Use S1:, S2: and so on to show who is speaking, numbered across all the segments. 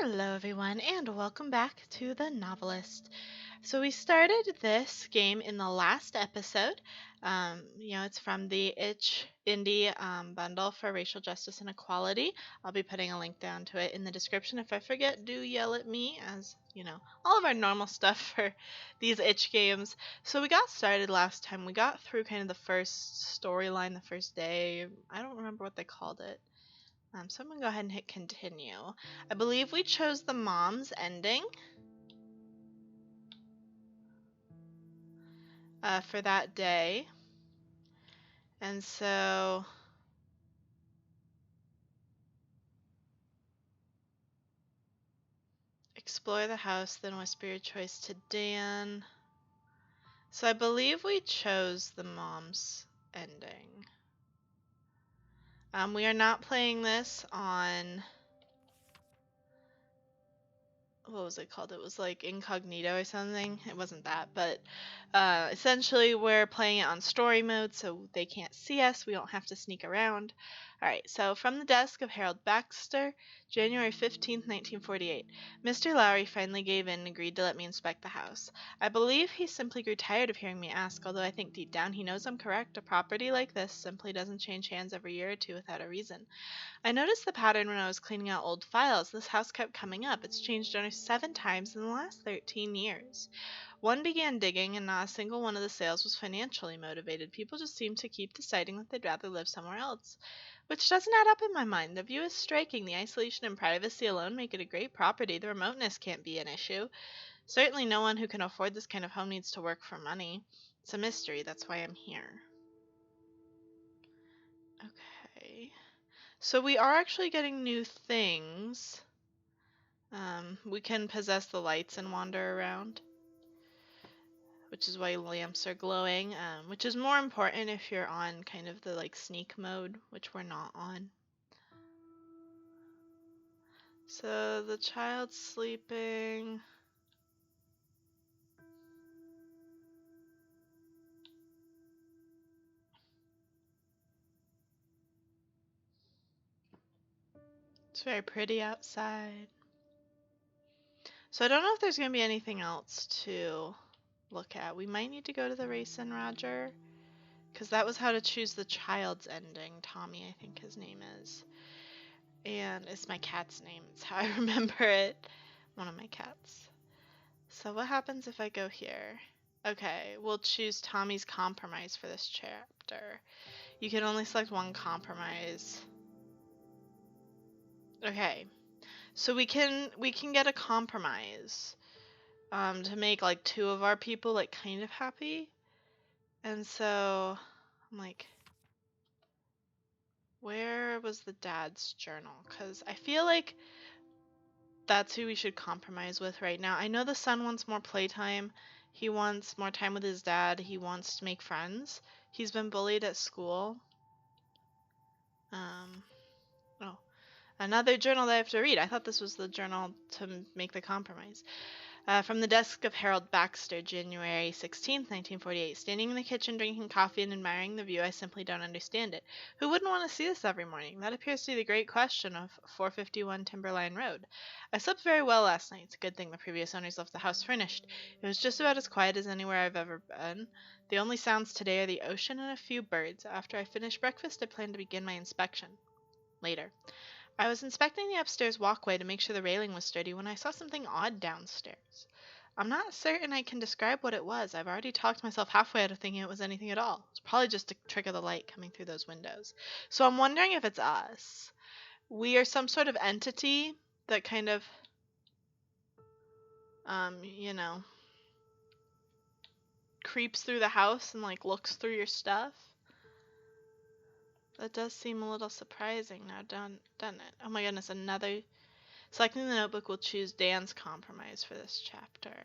S1: Hello everyone and welcome back to the Novelist. So we started this game in the last episode. It's from the Indie bundle for racial justice and equality. I'll be putting a link down to it in the description. If I forget, do yell at me, as all of our normal stuff for these itch games. So we got started last time. We got through kind of the first storyline the first day. I don't remember what they called it. So I'm going to go ahead and hit continue. I believe we chose the mom's ending for that day. And so explore the house, then whisper your choice to Dan. So I believe we chose the mom's ending. We are not playing this on... What was it called? It was like incognito or something. It wasn't that, but essentially we're playing it on story mode, so they can't see us. We don't have to sneak around. All right, so from the desk of Harold Baxter, January 15th, 1948. Mr. Lowry finally gave in and agreed to let me inspect the house. I believe he simply grew tired of hearing me ask, although I think deep down he knows I'm correct. A property like this simply doesn't change hands every year or two without a reason. I noticed the pattern when I was cleaning out old files. This house kept coming up. It's changed owners 7 times in the last 13 years. One began digging, and not a single one of the sales was financially motivated. People just seemed to keep deciding that they'd rather live somewhere else. Which doesn't add up in my mind. The view is striking. The isolation and privacy alone make it a great property. The remoteness can't be an issue. Certainly no one who can afford this kind of home needs to work for money. It's a mystery. That's why I'm here. Okay. So we are actually getting new things. We can possess the lights and wander around, which is why lamps are glowing, which is more important if you're on kind of the sneak mode, which we're not on. So the child's sleeping. It's very pretty outside. So I don't know if there's going to be anything else to look at. We might need to go to the Race and Roger, because that was how to choose the child's ending. Tommy, I think his name is. And it's my cat's name. It's how I remember it. One of my cats. So what happens if I go here? Okay, we'll choose Tommy's compromise for this chapter. You can only select one compromise. Okay. So we can get a compromise to make 2 of our people kind of happy. And so I'm like, where was the dad's journal? Because I feel like that's who we should compromise with right now. I know the son wants more playtime. He wants more time with his dad. He wants to make friends. He's been bullied at school. Oh, another journal that I have to read. I thought this was the journal to make the compromise. From the desk of Harold Baxter, January 16th, 1948. Standing in the kitchen, drinking coffee and admiring the view, I simply don't understand it. Who wouldn't want to see this every morning? That appears to be the great question of 451 Timberline Road. I slept very well last night. It's a good thing the previous owners left the house furnished. It was just about as quiet as anywhere I've ever been. The only sounds today are the ocean and a few birds. After I finish breakfast, I plan to begin my inspection. Later. I was inspecting the upstairs walkway to make sure the railing was sturdy when I saw something odd downstairs. I'm not certain I can describe what it was. I've already talked myself halfway out of thinking it was anything at all. It's probably just a trick of the light coming through those windows. So I'm wondering if it's us. We are some sort of entity that kind of, creeps through the house and looks through your stuff. That does seem a little surprising now, doesn't it? Oh my goodness, another... Selecting the notebook, we'll choose Dan's compromise for this chapter.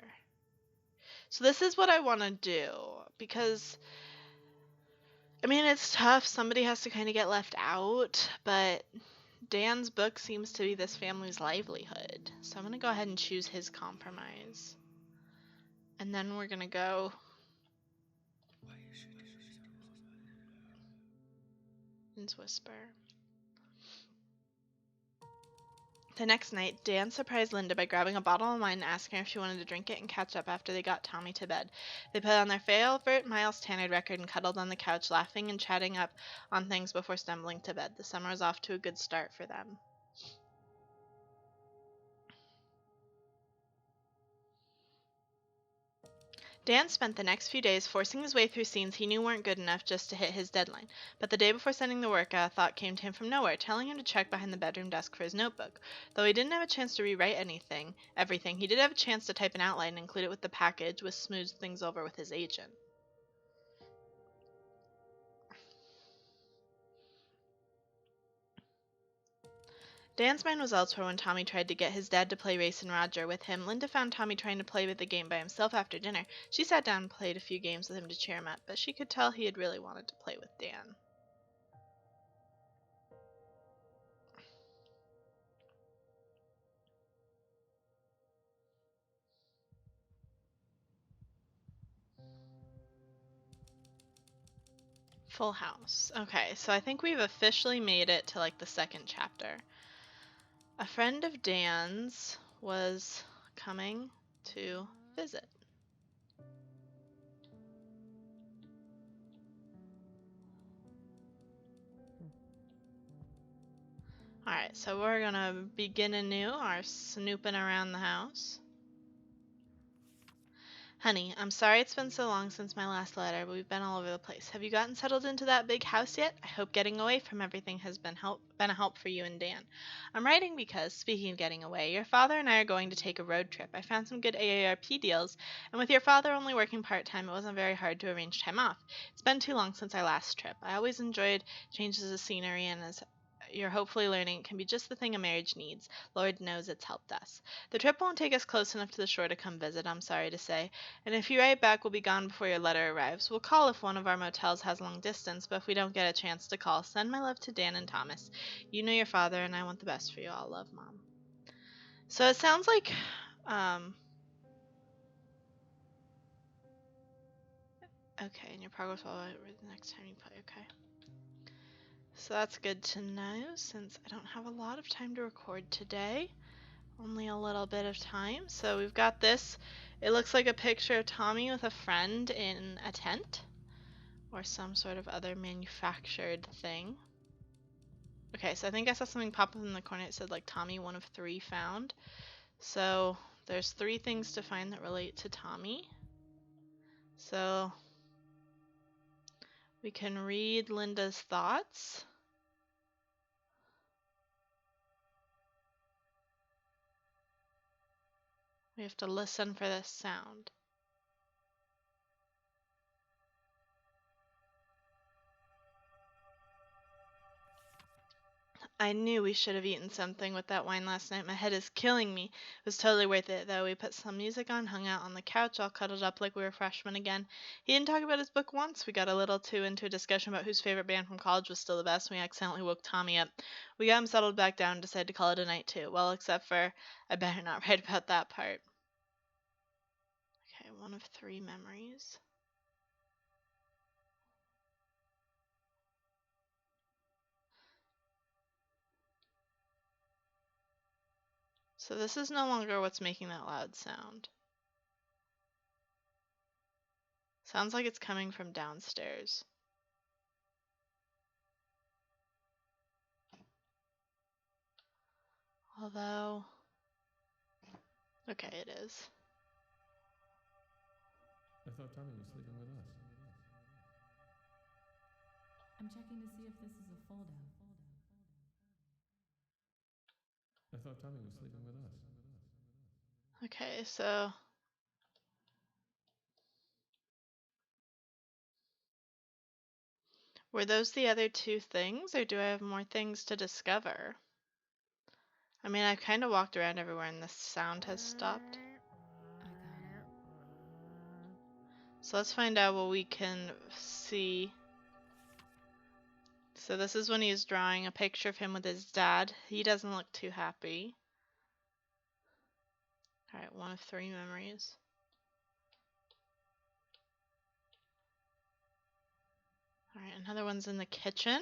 S1: So this is what I want to do, because... I mean, it's tough. Somebody has to kind of get left out, but Dan's book seems to be this family's livelihood. So I'm going to go ahead and choose his compromise. And then we're going to go... Whisper. The next night, Dan surprised Linda by grabbing a bottle of wine and asking her if she wanted to drink it and catch up after they got Tommy to bed. They put on their favorite Miles Tanner record and cuddled on the couch, laughing and chatting up on things before stumbling to bed. The summer was off to a good start for them. Dan spent the next few days forcing his way through scenes he knew weren't good enough just to hit his deadline. But the day before sending the work, a thought came to him from nowhere, telling him to check behind the bedroom desk for his notebook. Though he didn't have a chance to rewrite everything, he did have a chance to type an outline and include it with the package, which smoothed things over with his agent. Dan's mind was elsewhere when Tommy tried to get his dad to play Race and Roger with him. Linda found Tommy trying to play with the game by himself after dinner. She sat down and played a few games with him to cheer him up, but she could tell he had really wanted to play with Dan. Full House. Okay, so I think we've officially made it to like the second chapter. A friend of Dan's was coming to visit. Alright, so we're gonna begin anew our snooping around the house. Honey, I'm sorry it's been so long since my last letter, but we've been all over the place. Have you gotten settled into that big house yet? I hope getting away from everything has been a help for you and Dan. I'm writing because, speaking of getting away, your father and I are going to take a road trip. I found some good AARP deals, and with your father only working part-time, it wasn't very hard to arrange time off. It's been too long since our last trip. I always enjoyed changes of scenery, and as you're hopefully learning, it can be just the thing a marriage needs. Lord knows it's helped us. The trip won't take us close enough to the shore to come visit, I'm sorry to say. And if you write back, we'll be gone before your letter arrives. We'll call if one of our motels has long distance, but if we don't get a chance to call, send my love to Dan and Thomas. You know your father, and I want the best for you all. Love, Mom. So it sounds like, okay, and your progress will the next time you play, okay. So that's good to know, since I don't have a lot of time to record today. Only a little bit of time. So we've got this. It looks like a picture of Tommy with a friend in a tent or some sort of other manufactured thing. Okay, so I think I saw something pop up in the corner. It said like Tommy 1 of 3 found. So there's 3 things to find that relate to Tommy. So we can read Linda's thoughts. We have to listen for this sound. I knew we should have eaten something with that wine last night. My head is killing me. It was totally worth it, though. We put some music on, hung out on the couch, all cuddled up like we were freshmen again. He didn't talk about his book once. We got a little too into a discussion about whose favorite band from college was still the best, and we accidentally woke Tommy up. We got him settled back down and decided to call it a night, too. Well, except for I better not write about that part. Okay, 1 of 3 memories. So this is no longer what's making that loud sound. Sounds like it's coming from downstairs. Although, okay, it is.
S2: I thought Tommy was sleeping with us.
S3: I'm checking to see if this is a fold-out.
S2: I thought Tommy was sleeping with us.
S1: Okay, so were those the other 2 things, or do I have more things to discover? I mean, I've kind of walked around everywhere and the sound has stopped.
S3: I got it.
S1: So let's find out what we can see. So this is when he's drawing a picture of him with his dad. He doesn't look too happy. Alright, 1 of 3 memories. Alright, another one's in the kitchen.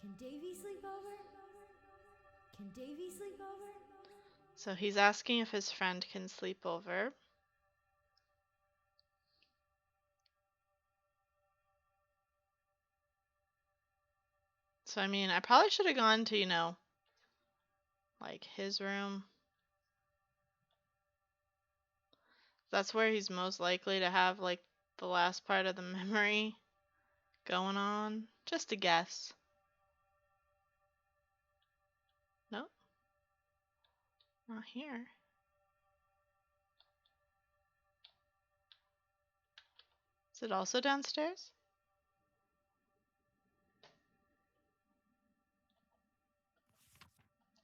S3: Can Davy sleep over? Can Davy sleep over?
S1: So he's asking if his friend can sleep over. So, I mean, I probably should have gone to, like his room. That's where he's most likely to have, like, the last part of the memory going on. Just a guess. Nope, not here. Is it also downstairs?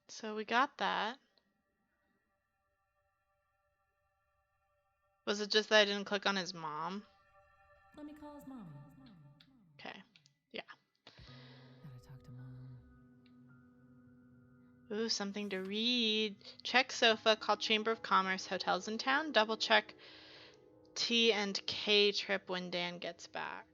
S1: So we got that. Was it just that I didn't click on his mom?
S3: Let me call his mommy.
S1: Okay. Yeah.
S3: Gotta talk to Mom.
S1: Ooh, something to read. Check sofa, call Chamber of Commerce, hotels in town. Double check T and K trip when Dan gets back.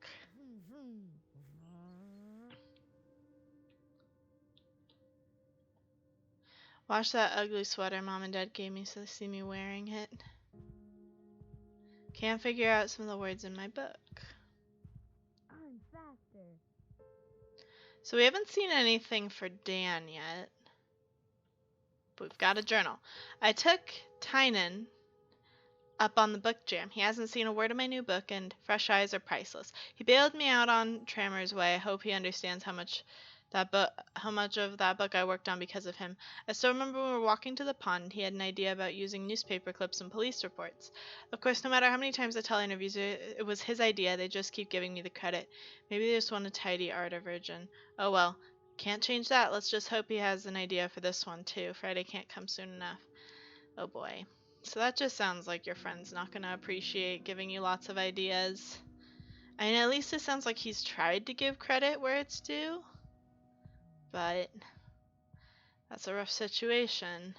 S1: Wash that ugly sweater Mom and Dad gave me so they see me wearing it. Can't figure out some of the words in my book.
S4: I'm faster.
S1: So we haven't seen anything for Dan yet. But we've got a journal. I took Tynan up on the book jam. He hasn't seen a word of my new book, and fresh eyes are priceless. He bailed me out on Trammer's Way. I hope he understands how much of that book I worked on because of him. I still remember when we were walking to the pond, he had an idea about using newspaper clips and police reports. Of course, no matter how many times I tell interviews it was his idea, they just keep giving me the credit. Maybe they just want a tidy art version. Oh well, can't change that. Let's just hope he has an idea for this one too. Friday can't come soon enough. Oh boy. So that just sounds like your friend's not going to appreciate giving you lots of ideas. I mean, at least it sounds like he's tried to give credit where it's due. But that's a rough situation.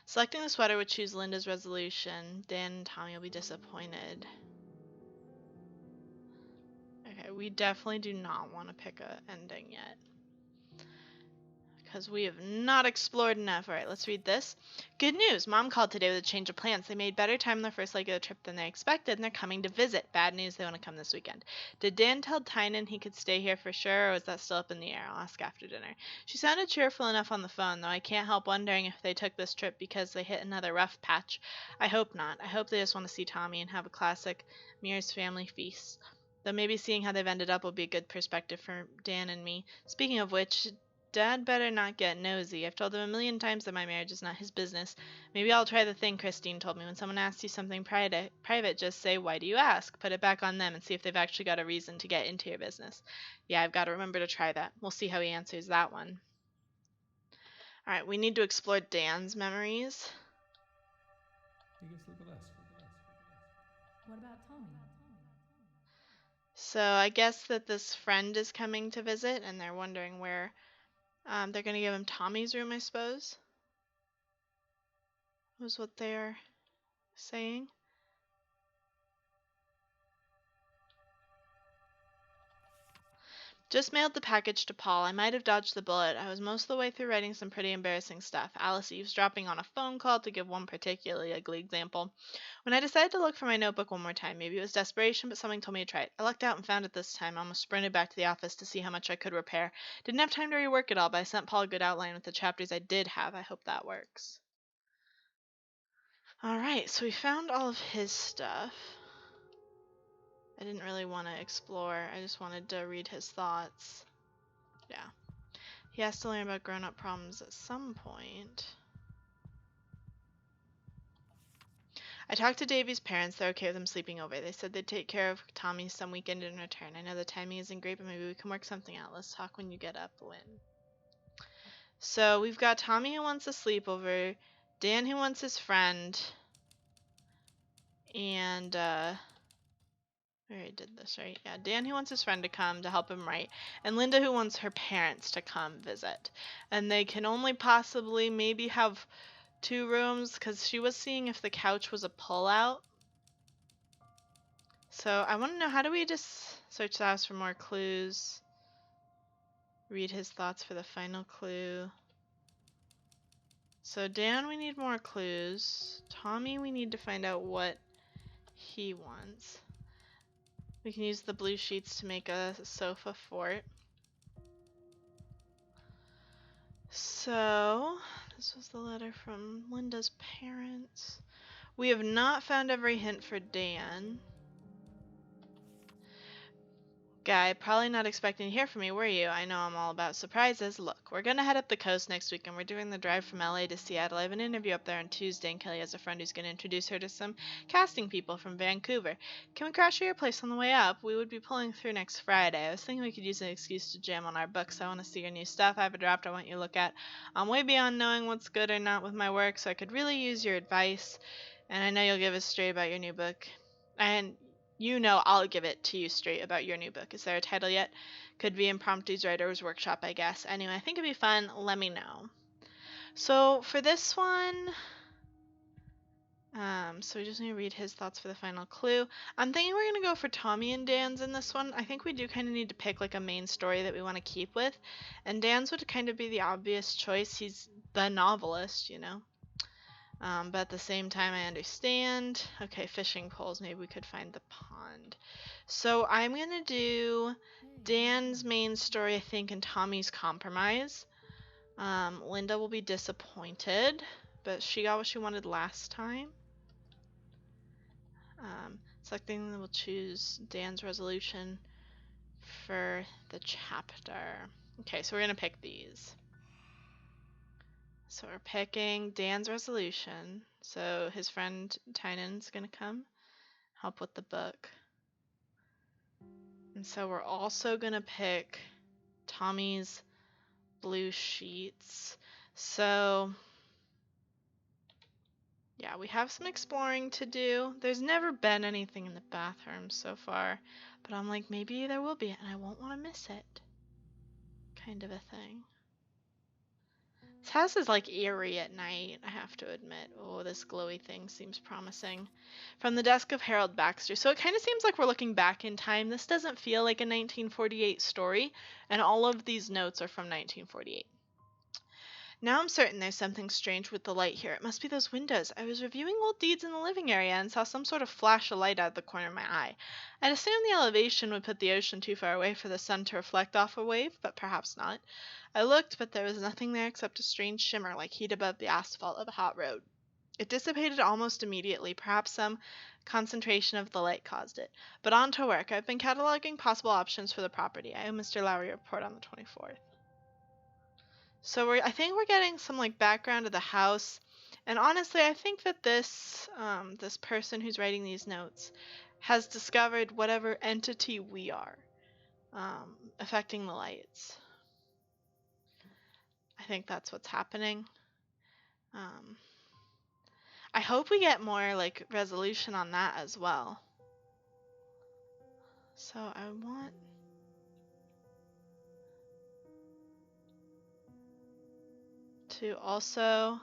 S1: Selecting the sweater would choose Linda's resolution. Dan and Tommy will be disappointed. Okay, we definitely do not want to pick a ending yet, because we have not explored enough. Alright, let's read this. Good news! Mom called today with a change of plans. They made better time on the first leg of the trip than they expected, and they're coming to visit. Bad news, they want to come this weekend. Did Dan tell Tynan he could stay here for sure, or is that still up in the air? I'll ask after dinner. She sounded cheerful enough on the phone, though I can't help wondering if they took this trip because they hit another rough patch. I hope not. I hope they just want to see Tommy and have a classic Mears family feast. Though maybe seeing how they've ended up will be a good perspective for Dan and me. Speaking of which, Dad better not get nosy. I've told him a million times that my marriage is not his business. Maybe I'll try the thing Christine told me. When someone asks you something private, just say, "Why do you ask?" Put it back on them and see if they've actually got a reason to get into your business. Yeah, I've got to remember to try that. We'll see how he answers that one. Alright, we need to explore Dan's memories.
S2: He can sleep with us.
S3: What about Tommy?
S1: So I guess that this friend is coming to visit and they're wondering where they're going to give him Tommy's room, I suppose. Was what they're saying. Just mailed the package to Paul. I might have dodged the bullet. I was most of the way through writing some pretty embarrassing stuff. Alice eavesdropping on a phone call, to give one particularly ugly example. When I decided to look for my notebook one more time, maybe it was desperation, but something told me to try it. I lucked out and found it this time. I almost sprinted back to the office to see how much I could repair. Didn't have time to rework it all, but I sent Paul a good outline with the chapters I did have. I hope that works. Alright, so we found all of his stuff. I didn't really want to explore. I just wanted to read his thoughts. Yeah. He has to learn about grown-up problems at some point. I talked to Davy's parents. They're okay with him sleeping over. They said they'd take care of Tommy some weekend in return. I know the timing isn't great, but maybe we can work something out. Let's talk when you get up, Lynn. So we've got Tommy who wants a sleepover, Dan who wants his friend, and we already did this, right? Yeah, Dan who wants his friend to come to help him write, and Linda who wants her parents to come visit. And they can only possibly maybe have 2 rooms, because she was seeing if the couch was a pull-out. So I want to know, how do we just search the house for more clues? Read his thoughts for the final clue. So Dan, we need more clues. Tommy, we need to find out what he wants. We can use the blue sheets to make a sofa fort. So, this was the letter from Linda's parents. We have not found every hint for Dan. Guy, probably not expecting to hear from me, were you? I know I'm all about surprises. Look, we're gonna head up the coast next week and we're doing the drive from LA to Seattle. I have an interview up there on Tuesday and Kelly has a friend who's gonna introduce her to some casting people from Vancouver. Can we crash at your place on the way up? We would be pulling through next Friday. I was thinking we could use an excuse to jam on our books. I want to see your new stuff. I have a draft I want you to look at. I'm way beyond knowing what's good or not with my work, so I could really use your advice. And I know you'll give us straight about your new book. And you know I'll give it to you straight about your new book. Is there a title yet? Could be Impromptu's Writer's Workshop, I guess. Anyway, I think it'd be fun. Let me know. So for this one, so we just need to read his thoughts for the final clue. I'm thinking we're going to go for Tommy and Dan's in this one. I think we do kind of need to pick like a main story that we want to keep with. And Dan's would kind of be the obvious choice. He's the novelist, you know. But at the same time, I understand. Okay, fishing poles. Maybe we could find the pond. So I'm going to do Dan's main story, I think, and Tommy's compromise. Linda will be disappointed, but she got what she wanted last time. Selecting, we'll choose Dan's resolution for the chapter. Okay, so we're going to pick these. So we're picking Dan's resolution. So his friend Tynan's gonna come help with the book. And so we're also gonna pick Tommy's blue sheets. So yeah, we have some exploring to do. There's never been anything in the bathroom so far, but I'm like, maybe there will be and I won't want to miss it. Kind of a thing. This house is like eerie at night, I have to admit. Oh, this glowy thing seems promising. From the desk of Harold Baxter. So it kind of seems like we're looking back in time. This doesn't feel like a 1948 story, and all of these notes are from 1948. Now I'm certain there's something strange with the light here. It must be those windows. I was reviewing old deeds in the living area and saw some sort of flash of light out of the corner of my eye. I'd assumed the elevation would put the ocean too far away for the sun to reflect off a wave, but perhaps not. I looked, but there was nothing there except a strange shimmer like heat above the asphalt of a hot road. It dissipated almost immediately, perhaps some concentration of the light caused it. But on to work. I've been cataloging possible options for the property. I owe Mr. Lowry a report on the 24th. So I think we're getting some like background of the house, and honestly, I think that this this person who's writing these notes has discovered whatever entity we are, affecting the lights. I think that's what's happening. I hope we get more like resolution on that as well. So I want to also,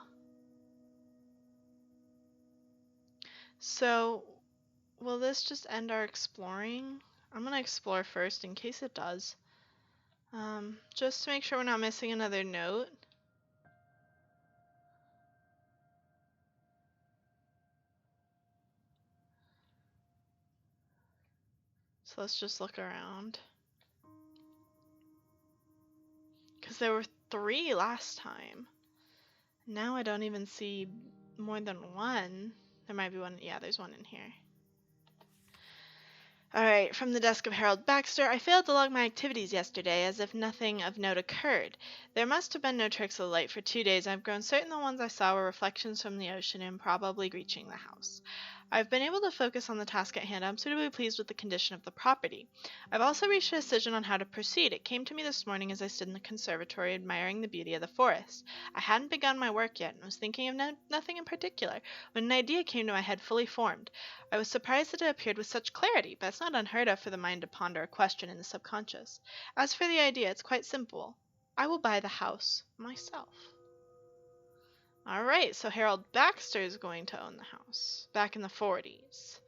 S1: so will this just end our exploring? I'm gonna explore first in case it does, just to make sure we're not missing another note. So let's just look around, because there were 3 last time. Now I don't even see more than 1. There might be 1. Yeah, there's 1 in here. Alright, from the desk of Harold Baxter. I failed to log my activities yesterday, as if nothing of note occurred. There must have been no tricks of the light for 2 days. I've grown certain the ones I saw were reflections from the ocean and probably reaching the house. I've been able to focus on the task at hand. I'm suitably pleased with the condition of the property. I've also reached a decision on how to proceed. It came to me this morning as I stood in the conservatory admiring the beauty of the forest. I hadn't begun my work yet and was thinking of nothing in particular when an idea came to my head fully formed. I was surprised that it appeared with such clarity, but it's not unheard of for the mind to ponder a question in the subconscious. As for the idea, it's quite simple. I will buy the house myself. Alright, so Harold Baxter is going to own the house. Back in the 40s.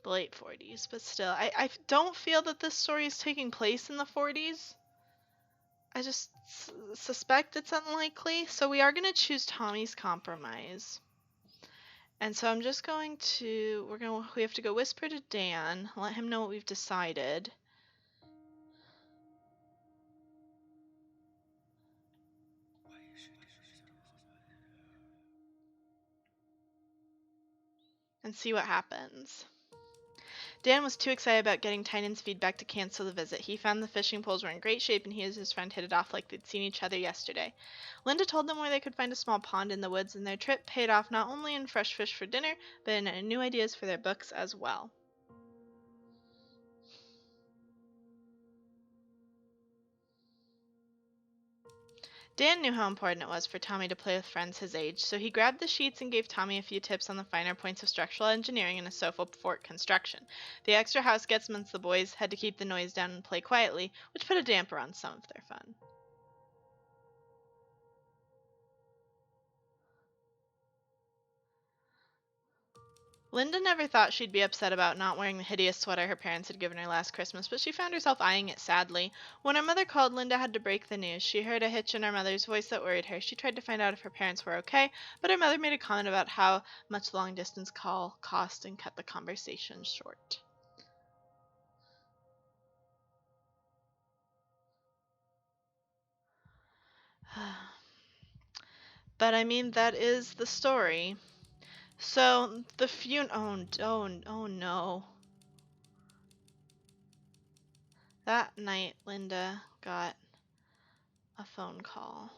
S1: The late 40s, but still. I don't feel that this story is taking place in the 40s. I just suspect it's unlikely. So we are going to choose Tommy's compromise. And so I'm just going to, we have to go whisper to Dan, let him know what we've decided. And see what happens. Dan was too excited about getting Tynan's feedback to cancel the visit. He found the fishing poles were in great shape and he and his friend hit it off like they'd seen each other yesterday. Linda told them where they could find a small pond in the woods, and their trip paid off not only in fresh fish for dinner, but in new ideas for their books as well. Dan knew how important it was for Tommy to play with friends his age, so he grabbed the sheets and gave Tommy a few tips on the finer points of structural engineering and a sofa fort construction. The extra house guests meant the boys had to keep the noise down and play quietly, which put a damper on some of their fun. Linda never thought she'd be upset about not wearing the hideous sweater her parents had given her last Christmas, but she found herself eyeing it sadly. When her mother called, Linda had to break the news. She heard a hitch in her mother's voice that worried her. She tried to find out if her parents were okay, but her mother made a comment about how much the long-distance call cost and cut the conversation short. But I mean, that is the story. So the oh no. That night, Linda got a phone call.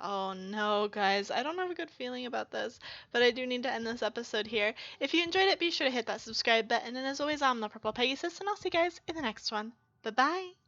S1: Oh no, guys, I don't have a good feeling about this, but I do need to end this episode here. If you enjoyed it, be sure to hit that subscribe button, and as always, I'm the Purple Pegasus, and I'll see you guys in the next one. Bye-bye!